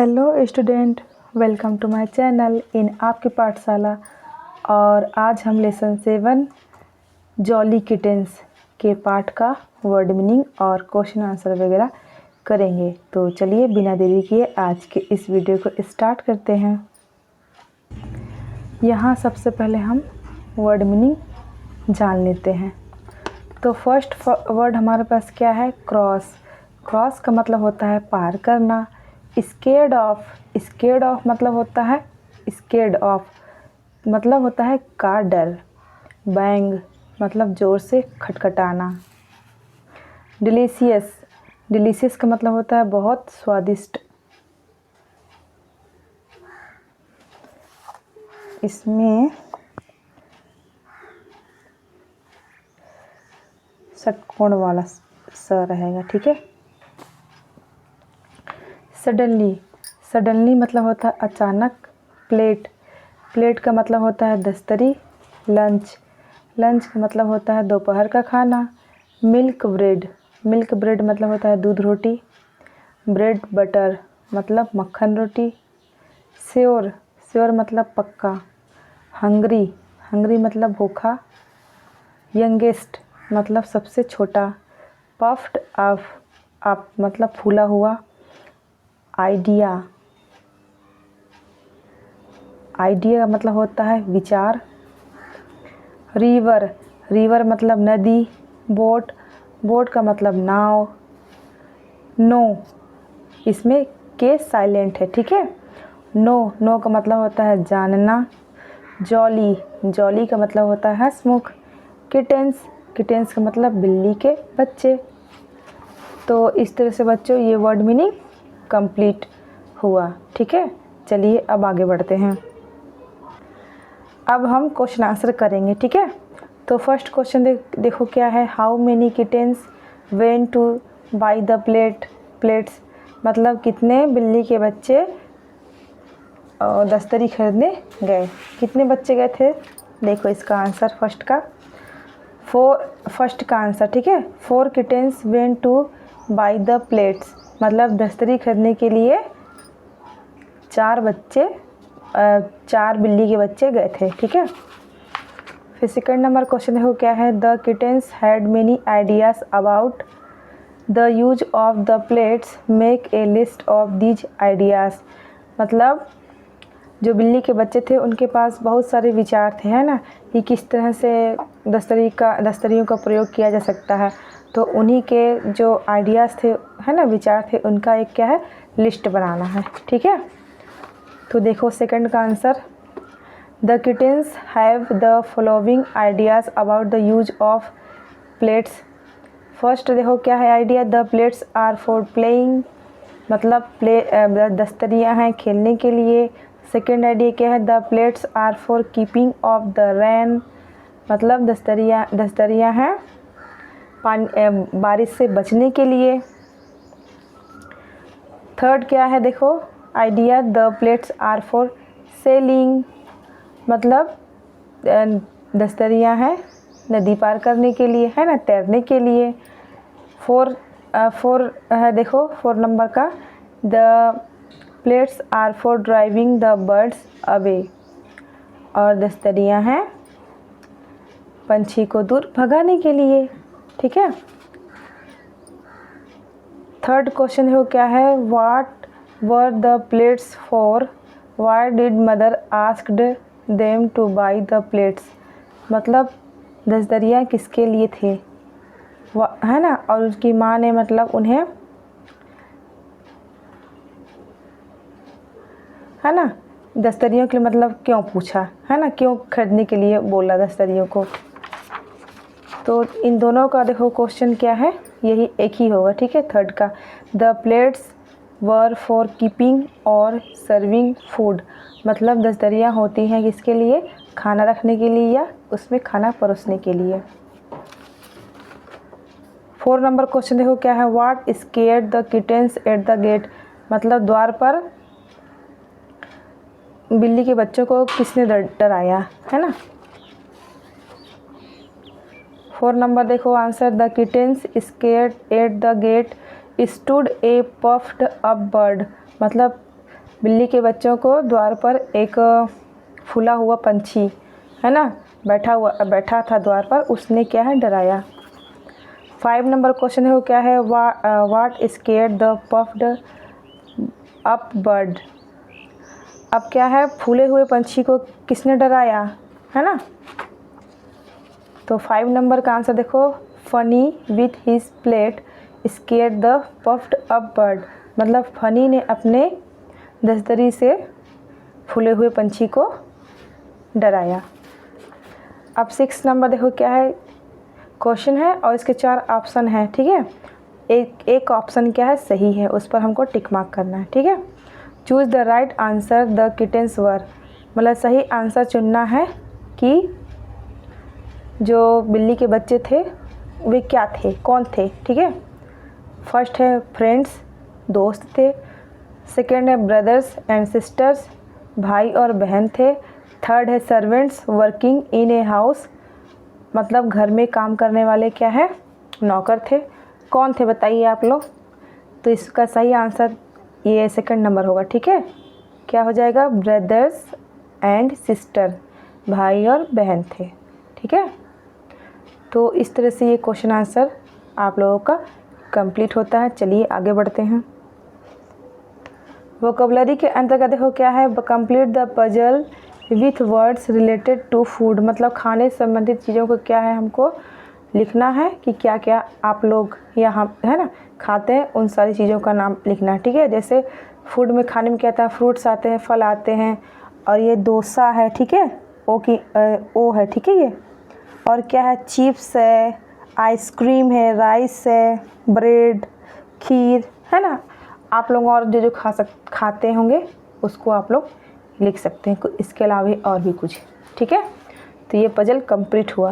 Hello student, welcome to my channel in आपकी पाठशाला। और आज हम लेसन 7 जॉली किटेंस के पाठ का वर्ड मीनिंग और क्वेश्चन आंसर वगैरह करेंगे। तो चलिए बिना देरी किए आज के इस वीडियो को स्टार्ट करते हैं। यहाँ सबसे पहले हम वर्ड मीनिंग जान लेते हैं। तो फर्स्ट वर्ड हमारे पास क्या है? क्रॉस। क्रॉस का मतलब होता है पार करना। स्केर्ड ऑफ, स्केर्ड ऑफ मतलब होता है स्केर्ड ऑफ मतलब होता है का डर। बैंग मतलब ज़ोर से खटखटाना। डिलीशियस, डिलीशियस का मतलब होता है बहुत स्वादिष्ट। इसमें षटकोण वाला स रहेगा, ठीक है। सडनली, सडनली मतलब होता है अचानक। प्लेट, प्लेट का मतलब होता है दस्तरी। लंच, लंच का मतलब होता है दोपहर का खाना। मिल्क ब्रेड, मिल्क ब्रेड मतलब होता है दूध रोटी। ब्रेड बटर मतलब मक्खन रोटी। श्योर, श्योर मतलब पक्का। हंग्री, हंग्री मतलब भूखा। यंगेस्ट मतलब सबसे छोटा। पफ्ड अप मतलब फूला हुआ। आइडिया, आइडिया मतलब होता है विचार। रिवर, रिवर मतलब नदी। बोट, बोट का मतलब नाव। नो, इसमें केस साइलेंट है, ठीक है। नो, नो का मतलब होता है जानना। जॉली, जॉली का मतलब होता है हंसमुख। किटेंस, किटेंस का मतलब बिल्ली के बच्चे। तो इस तरह से बच्चों ये वर्ड मीनिंग कंप्लीट हुआ, ठीक है। चलिए अब आगे बढ़ते हैं। अब हम क्वेश्चन आंसर करेंगे, ठीक है। तो फर्स्ट क्वेश्चन देखो क्या है। How many kittens went to buy the plates मतलब कितने बिल्ली के बच्चे दस्तरी खरीदने गए। कितने बच्चे गए थे? देखो इसका आंसर फर्स्ट का 4, फर्स्ट का आंसर, ठीक है। 4 kittens went to buy the plates मतलब दस्तरी खरीदने के लिए 4 बच्चे 4 बिल्ली के बच्चे गए थे, ठीक है। फिर सेकंड नंबर क्वेश्चन देखो क्या है। The kittens had many ideas about the use of the plates, make a list of these ideas मतलब जो बिल्ली के बच्चे थे उनके पास बहुत सारे विचार थे, है ना, कि किस तरह से दस्तरियों का प्रयोग किया जा सकता है। तो उन्हीं के जो आइडियाज़ थे, है ना, विचार थे, उनका एक क्या है लिस्ट बनाना है, ठीक है। तो देखो सेकंड का answer. The kittens have the following ideas about the use of plates. First देखो क्या है idea. The plates are for playing मतलब दस्तरियाँ हैं खेलने के लिए। सेकेंड आइडिया क्या है। The plates are for keeping off the rain मतलब दस्तरियाँ हैं पानी बारिश से बचने के लिए। थर्ड क्या है देखो idea. The plates are for sailing मतलब दस्तरियाँ हैं नदी पार करने के लिए, है ना, तैरने के लिए। फोर है देखो 4 नंबर का। The plates are for driving the birds away और दस्तरियाँ हैं पंछी को दूर भगाने के लिए, ठीक है। थर्ड क्वेश्चन है वो क्या है। What were the plates for, why did mother asked them to buy the plates मतलब दस्तरियाँ किसके लिए थे, है ना, और उसकी माँ ने मतलब उन्हें, है ना, दस्तरियों के लिए मतलब क्यों पूछा, है ना, क्यों खरीदने के लिए बोला दस्तरियों को। तो इन दोनों का देखो क्वेश्चन क्या है, यही एक ही होगा, ठीक है, थर्ड का। The plates were for keeping और सर्विंग फूड मतलब दस्तरियाँ होती हैं किसके लिए, खाना रखने के लिए या उसमें खाना परोसने के लिए। 4 नंबर क्वेश्चन देखो क्या है। What scared the kittens at the gate मतलब द्वार पर बिल्ली के बच्चों को किसने डराया, है ना। 4 नंबर देखो answer. The kittens scared at the gate stood a puffed up bird मतलब बिल्ली के बच्चों को द्वार पर एक फूला हुआ पंछी, है ना, बैठा था द्वार पर, उसने क्या है, डराया। 5 नंबर क्वेश्चन है वो क्या है, what scared the puffed up bird. अब क्या है, फूले हुए पंछी को किसने डराया, है ना। तो 5 नंबर का आंसर देखो, funny with his plate scared the puffed up bird, मतलब फनी ने अपने दस्तरी से फूले हुए पंछी को डराया। अब 6 नंबर देखो क्या है, क्वेश्चन है और इसके 4 ऑप्शन हैं, ठीक है। एक ऑप्शन क्या है, सही है, उस पर हमको टिक मार्क करना है, ठीक है। Choose the right answer the kittens were, मतलब सही आंसर चुनना है कि जो बिल्ली के बच्चे थे वे क्या थे, कौन थे, ठीक है। फर्स्ट है फ्रेंड्स, दोस्त थे। सेकेंड है ब्रदर्स एंड सिस्टर्स, भाई और बहन थे। थर्ड है servants working in a house, मतलब घर में काम करने वाले क्या है, नौकर थे। कौन थे बताइए आप लोग। तो इसका सही आंसर ये सेकंड नंबर होगा, ठीक है। क्या हो जाएगा, ब्रदर्स एंड सिस्टर, भाई और बहन थे, ठीक है। तो इस तरह से ये क्वेश्चन आंसर आप लोगों का कंप्लीट होता है। चलिए आगे बढ़ते हैं। वोकैबुलरी के अंतर्गत देखो क्या है, complete the puzzle with words related to food, मतलब खाने से संबंधित चीज़ों को क्या है, हमको लिखना है कि क्या क्या आप लोग या हम, है ना, खाते हैं, उन सारी चीज़ों का नाम लिखना है, ठीक है। जैसे फूड में खाने में क्या आता है, फ्रूट्स आते हैं, फल आते हैं, और ये डोसा है, ठीक है, ओ है, ठीक है ये। और क्या है, चिप्स है, आइसक्रीम है, राइस है, ब्रेड, खीर, है ना। आप लोग और जो खाते होंगे उसको आप लोग लिख सकते हैं, इसके अलावा और भी कुछ, ठीक है। तो ये पजल कंप्लीट हुआ,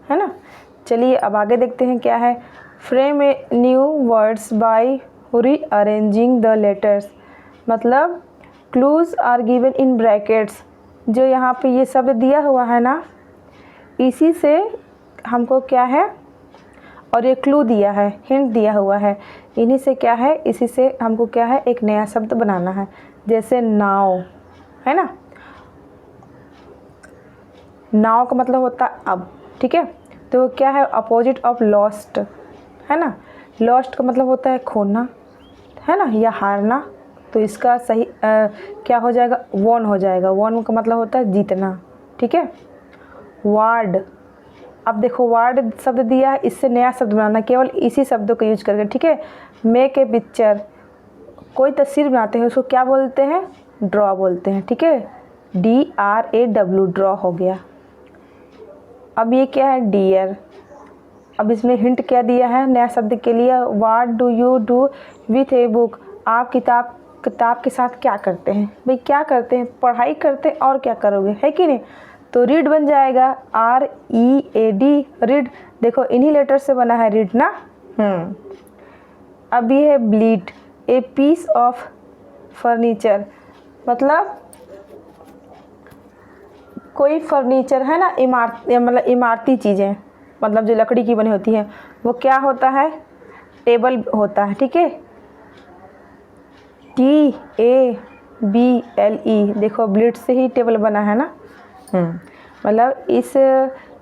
है ना। चलिए अब आगे देखते हैं क्या है, frame a new words by rearranging the letters, मतलब clues are given in brackets, जो यहाँ पे ये शब्द दिया हुआ है ना, इसी से हमको क्या है, और ये क्लू दिया है, हिंट दिया हुआ है, इन्हीं से क्या है, इसी से हमको क्या है, एक नया शब्द बनाना है। जैसे नाव, है ना, नाव का मतलब होता है अब, ठीक है। तो क्या है, अपोजिट ऑफ लॉस्ट, है ना। लॉस्ट का मतलब होता है खोना, है ना, या हारना। तो इसका सही क्या हो जाएगा, वॉन हो जाएगा। वॉन का मतलब होता है जीतना, ठीक है। वार्ड, अब देखो वार्ड शब्द दिया है, इससे नया शब्द बनाना, केवल इसी शब्दों का यूज करके, ठीक है। मेक ए पिक्चर, कोई तस्वीर बनाते हैं उसको क्या बोलते हैं, ड्रॉ बोलते हैं, ठीक है। DRAW, ड्रॉ हो गया। अब ये क्या है, डियर। अब इसमें हिंट क्या दिया है नया शब्द के लिए, what do you do with a book, आप किताब के साथ क्या करते हैं, भाई क्या करते हैं, पढ़ाई करते हैं, और क्या करोगे, है कि नहीं। तो रीड बन जाएगा, READ, रीड। देखो इन्हीं लेटर से बना है रीड ना। अब ये है bleed, a piece of furniture, मतलब कोई फर्नीचर, है ना, मतलब इमारती चीज़ें, मतलब जो लकड़ी की बनी होती है, वो क्या होता है, टेबल होता है, ठीक है। TABLE, देखो ब्लीड से ही टेबल बना है ना। मतलब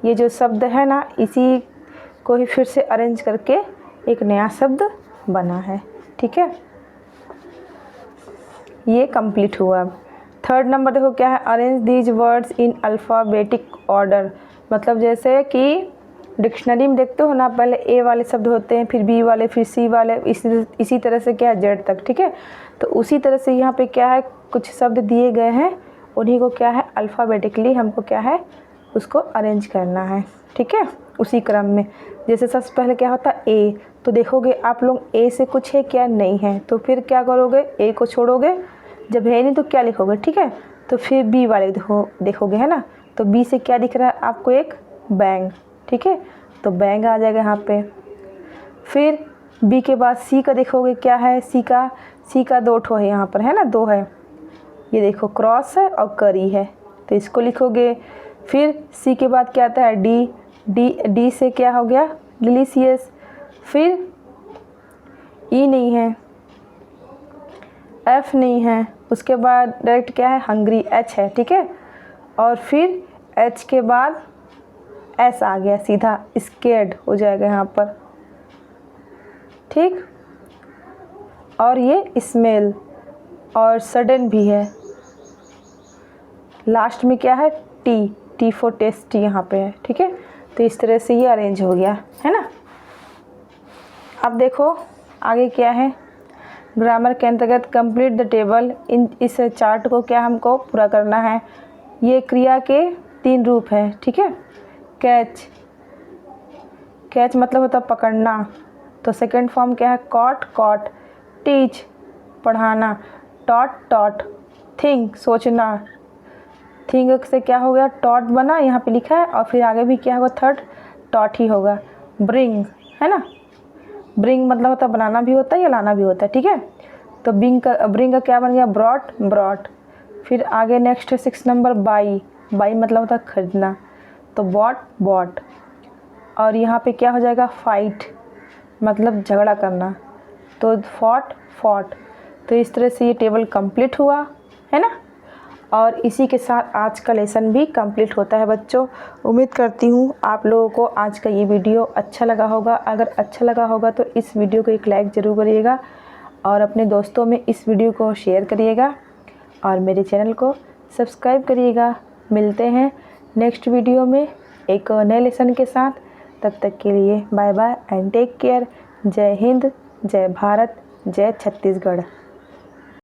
ये जो शब्द है ना, इसी को ही फिर से अरेंज करके एक नया शब्द बना है, ठीक है। ये कंप्लीट हुआ। थर्ड नंबर देखो क्या है, arrange these words in alphabetic order, मतलब जैसे कि डिक्शनरी में देखते हो ना, पहले ए वाले शब्द होते हैं, फिर बी वाले, फिर सी वाले, इसी तरह से क्या है, जेड तक, ठीक है। तो उसी तरह से यहाँ पे क्या है, कुछ शब्द दिए गए हैं, उन्हीं को क्या है, अल्फ़ाबेटिकली हमको क्या है, उसको अरेंज करना है, ठीक है, उसी क्रम में। जैसे सबसे पहले क्या होता है, ए, तो देखोगे आप लोग ए से कुछ है क्या, नहीं है, तो फिर क्या करोगे, ए को छोड़ोगे, जब है नहीं तो क्या लिखोगे, ठीक है। तो फिर बी वाले देखोगे, है ना, तो बी से क्या दिख रहा है आपको, एक बैंग, ठीक है, तो बैंग आ जाएगा यहाँ पे। फिर बी के बाद सी का देखोगे क्या है, सी का 2 ठो है यहाँ पर, है ना, 2 है, ये देखो क्रॉस है और करी है, तो इसको लिखोगे। फिर सी के बाद क्या आता है, डी से क्या हो गया, डिलीशियस। फिर ई नहीं है, एफ नहीं है, उसके बाद डायरेक्ट क्या है, हंग्री, एच है, ठीक है। और फिर एच के बाद एस आ गया सीधा, स्केर्ड हो जाएगा यहाँ पर, ठीक। और ये स्मेल और सडन भी है। लास्ट में क्या है, टी, टी फॉर टेस्टी यहाँ पे है, ठीक है। तो इस तरह से ये अरेंज हो गया है ना। अब देखो आगे क्या है, ग्रामर के अंतर्गत कंप्लीट द टेबल, इस चार्ट को क्या हमको पूरा करना है। ये क्रिया के 3 रूप हैं, ठीक है। कैच, कैच मतलब होता है पकड़ना, तो सेकंड फॉर्म क्या है, कॉट, कॉट। टीच, पढ़ाना। Taught, taught. थिंक, सोचना। थिंक से क्या हो गया, टॉट बना, यहाँ पे लिखा है। और फिर आगे भी क्या होगा, थर्ड टॉट ही होगा। ब्रिंग, है ना। ब्रिंग मतलब होता है बनाना भी होता है या लाना भी होता है, ठीक है। तो ब्रिंग का क्या बन गया, ब्रॉट, ब्रॉट। फिर आगे नेक्स्ट है 6 नंबर, बाई, बाई मतलब होता है खरीदना, तो बॉट, बॉट। और यहाँ पे क्या हो जाएगा, फाइट मतलब झगड़ा करना, तो फॉट, फॉट। तो इस तरह से ये टेबल कंप्लीट हुआ है ना। और इसी के साथ आज का लेसन भी कंप्लीट होता है बच्चों। उम्मीद करती हूँ आप लोगों को आज का ये वीडियो अच्छा लगा होगा। अगर अच्छा लगा होगा तो इस वीडियो को एक लाइक ज़रूर करिएगा और अपने दोस्तों में इस वीडियो को शेयर करिएगा और मेरे चैनल को सब्सक्राइब करिएगा। मिलते हैं नेक्स्ट वीडियो में एक नए लेसन के साथ। तब तक के लिए bye bye and take care. जय हिंद, जय भारत, जय छत्तीसगढ़।